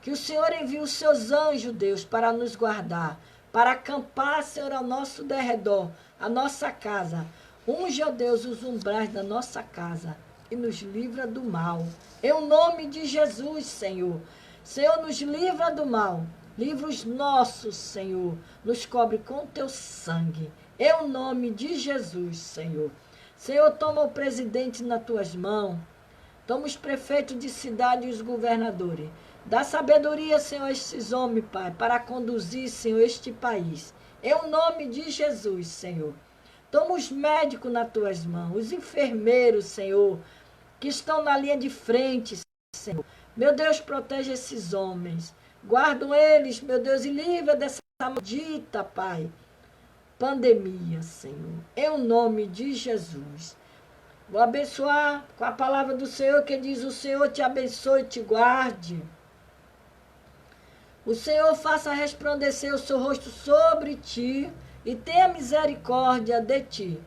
Speaker 1: Que o Senhor envie os seus anjos, Deus, para nos guardar, para acampar, Senhor, ao nosso derredor, a nossa casa. Unge, ó Deus, os umbrais da nossa casa e nos livra do mal. Em nome de Jesus, Senhor. Senhor, nos livra do mal. Livra os nossos, Senhor. Nos cobre com teu sangue. Em nome de Jesus, Senhor. Senhor, toma o presidente nas tuas mãos. Toma os prefeitos de cidade e os governadores. Dá sabedoria, Senhor, a esses homens, Pai, para conduzir, Senhor, este país. Em nome de Jesus, Senhor. Toma os médicos nas tuas mãos, os enfermeiros, Senhor, que estão na linha de frente, Senhor. Meu Deus, protege esses homens. Guardam eles, meu Deus, e livra dessa maldita, Pai, pandemia, Senhor. Em nome de Jesus. Vou abençoar com a palavra do Senhor, que diz: o Senhor te abençoe e te guarde. O Senhor faça resplandecer o seu rosto sobre ti e tenha misericórdia de ti.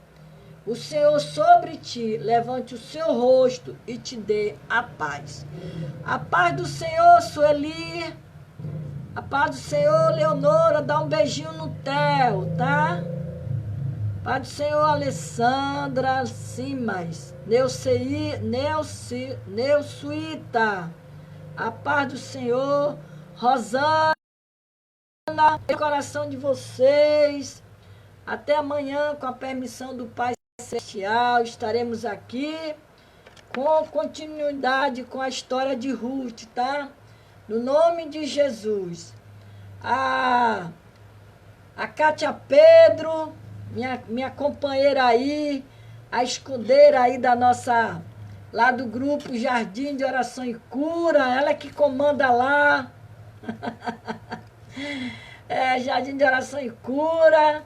Speaker 1: O Senhor sobre ti levante o seu rosto e te dê a paz. A paz do Senhor, Sueli. A paz do Senhor, Leonora. Dá um beijinho no Theo, tá? Paz do Senhor, Alessandra Simas. Neusuíta. A paz do Senhor, Rosana. No coração de vocês. Até amanhã, com a permissão do Pai Celestial, estaremos aqui com continuidade com a história de Ruth, tá? No nome de Jesus. A Cátia Pedro, minha companheira aí, a escudeira aí da nossa, lá do grupo Jardim de Oração e Cura, ela que comanda lá. Jardim de Oração e Cura.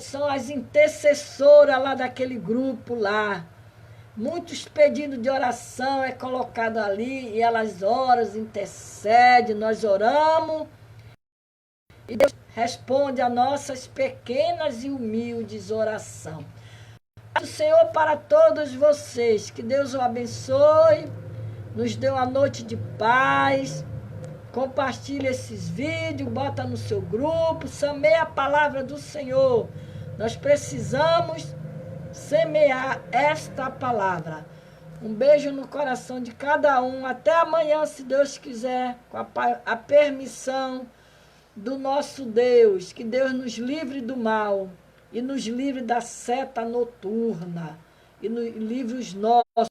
Speaker 1: São as intercessoras lá daquele grupo lá. Muitos pedidos de oração é colocado ali e elas oram, intercedem, nós oramos e Deus responde a nossas pequenas e humildes orações. O Senhor para todos vocês, que Deus o abençoe, nos dê uma noite de paz. Compartilhe esses vídeos, bota no seu grupo, semeia a palavra do Senhor. Nós precisamos semear esta palavra. Um beijo no coração de cada um. Até amanhã, se Deus quiser, com a permissão do nosso Deus. Que Deus nos livre do mal e nos livre da seta noturna e livre os nossos